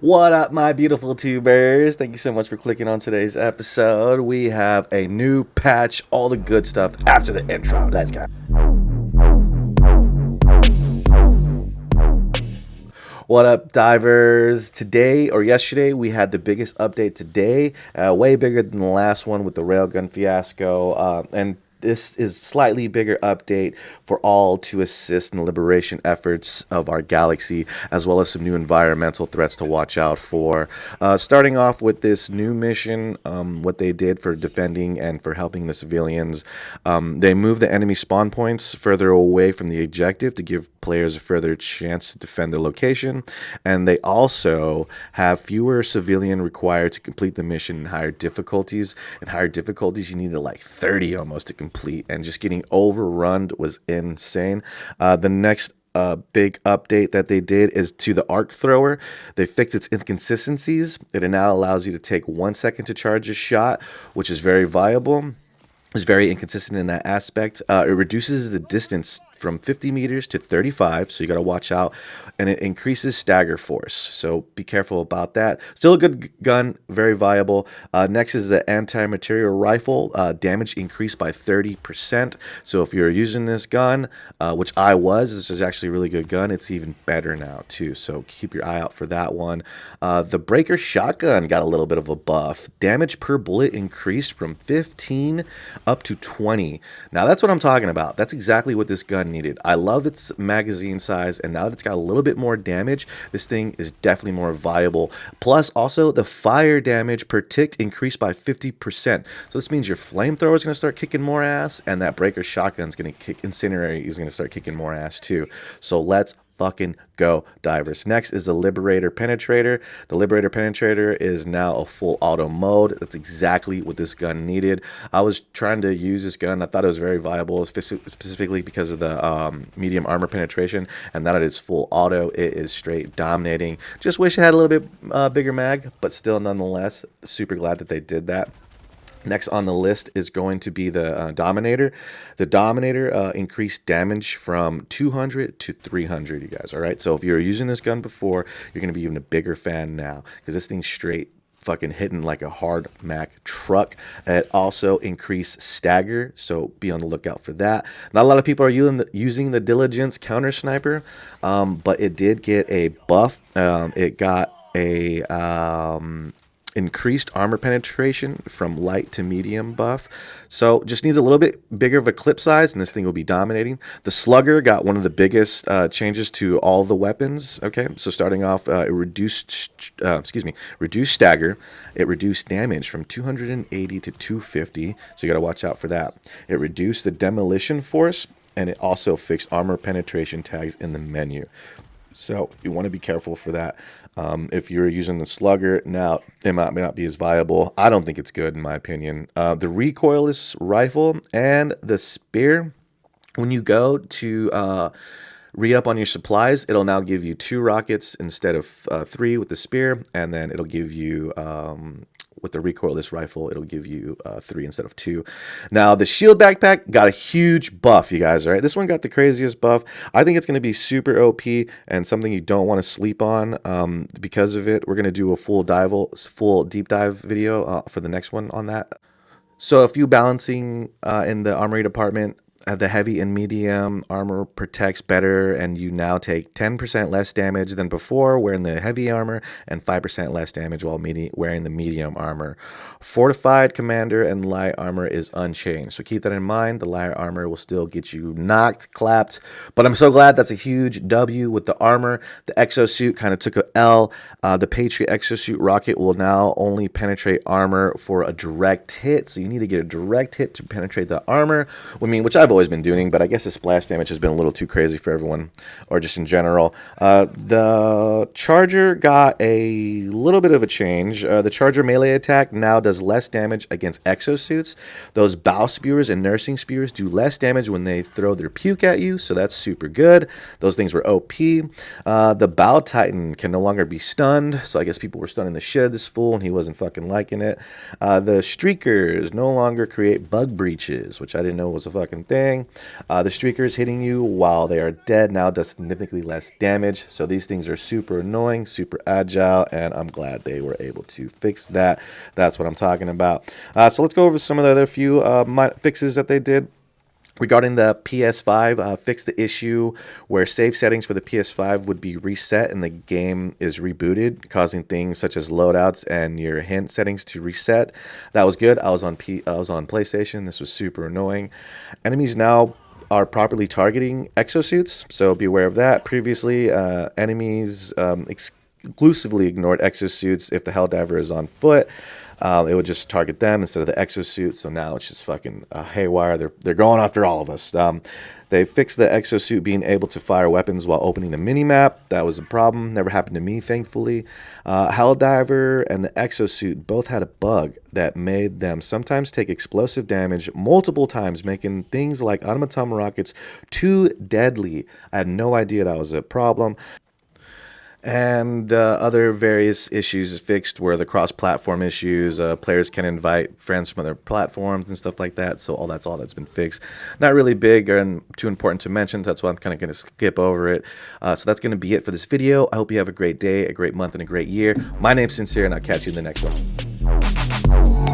What up, my beautiful tubers? Thank you so much for clicking on today's episode. We have a new patch, all the good stuff after the intro. Let's go. What up, divers? Today or yesterday, we had the biggest update today, way bigger than the last one with the railgun fiasco, and this is slightly bigger update for all to assist in the liberation efforts of our galaxy, as well as some new environmental threats to watch out for. Starting off with this new mission, what they did for defending and for helping the civilians, they moved the enemy spawn points further away from the objective to give players a further chance to defend the location, and they also have fewer civilian required to complete the mission in higher difficulties. In higher difficulties, you needed like 30 almost to complete, and just getting overrun was insane. The next big update that they did is to the arc thrower. They fixed its inconsistencies. It now allows you to take 1 second to charge a shot, which is very viable. It's very inconsistent in that aspect. It reduces the distance from 50 meters to 35, so you got to watch out, and it increases stagger force, so be careful about that. Still a good gun, very viable. Next is the anti-material rifle. Damage increased by 30%, so if you're using this gun, which I was, this is actually a really good gun. It's even better now too, so keep your eye out for that one. The breaker shotgun got a little bit of a buff. Damage per bullet increased from 15 up to 20. Now that's what I'm talking about. That's exactly what this gun needed. I love its magazine size, and now that it's got a little bit more damage, this thing is definitely more viable. Plus, also, the fire damage per tick increased by 50%. So this means your flamethrower is going to start kicking more ass, and that breaker shotgun is going to kick, incendiary is going to start kicking more ass too. So let's fucking go, divers. Next is the Liberator Penetrator. The Liberator Penetrator is now a full auto mode. That's exactly what this gun needed. I was trying to use this gun. I thought it was very viable, specifically because of the medium armor penetration, and now that it's full auto, it is straight dominating. Just wish it had a little bit bigger mag, but still, nonetheless, super glad that they did that. Next on the list is going to be the Dominator. The Dominator increased damage from 200 to 300, you guys, all right? So if you're using this gun before, you're going to be even a bigger fan now, because this thing's straight fucking hitting like a hard Mac truck. It also increased stagger, so be on the lookout for that. Not a lot of people are using the Diligence counter sniper, but it did get a buff. It got a increased armor penetration from light to medium buff, so just needs a little bit bigger of a clip size, and this thing will be dominating. The Slugger got one of the biggest changes to all the weapons. Okay, so starting off, it reduced stagger. It reduced damage from 280 to 250, so you got to watch out for that. It reduced the demolition force, and it also fixed armor penetration tags in the menu. So you want to be careful for that. If you're using the Slugger, now it may not be as viable. I don't think it's good, in my opinion. The recoilless rifle and the spear, when you go to re-up on your supplies, it'll now give you 2 rockets instead of 3 with the spear, and then it'll give you with the recoilless rifle, it'll give you 3 instead of 2. Now, the shield backpack got a huge buff, you guys, all right? This one got the craziest buff. I think it's going to be super OP and something you don't want to sleep on because of it. We're going to do a full deep dive video for the next one on that. So a few balancing in the armory department. The heavy and medium armor protects better, and you now take 10% less damage than before wearing the heavy armor, and 5% less damage while wearing the medium armor. Fortified commander and light armor is unchanged, so keep that in mind. The light armor will still get you knocked, clapped, but I'm so glad that's a huge W with the armor. The exosuit kind of took a L. The Patriot exosuit rocket will now only penetrate armor for a direct hit, so you need to get a direct hit to penetrate the armor. I mean, which I've always been doing, but I guess the splash damage has been a little too crazy for everyone, or just in general. The Charger got a little bit of a change. The Charger melee attack now does less damage against exosuits. Those bow spears and nursing spears do less damage when they throw their puke at you, so that's super good. Those things were OP. The Bow Titan can no longer be stunned, so I guess people were stunning the shit out of this fool, and he wasn't fucking liking it. The Streakers no longer create bug breaches, which I didn't know was a fucking thing. bang. The streakers hitting you while they are dead now does significantly less damage. So these things are super annoying, super agile, and I'm glad they were able to fix that. That's what I'm talking about. So let's go over some of the other few fixes that they did. Regarding the PS5, fixed the issue where save settings for the PS5 would be reset and the game is rebooted, causing things such as loadouts and your hint settings to reset. That was good. I was on PlayStation. This was super annoying. Enemies now are properly targeting exosuits, so be aware of that. Previously, enemies exclusively ignored exosuits if the Helldiver is on foot. It would just target them instead of the exosuit. So now it's just fucking haywire. They're going after all of us. They fixed the exosuit being able to fire weapons while opening the minimap. That was a problem. Never happened to me, thankfully. Helldiver and the exosuit both had a bug that made them sometimes take explosive damage multiple times, making things like automaton rockets too deadly. I had no idea that was a problem. And other various issues fixed were the cross-platform issues. Players can invite friends from other platforms and stuff like that. So that's all that's been fixed. Not really big and too important to mention. That's why I'm kind of going to skip over it. So that's going to be it for this video. I hope you have a great day, a great month, and a great year. My name's Sincere, and I'll catch you in the next one.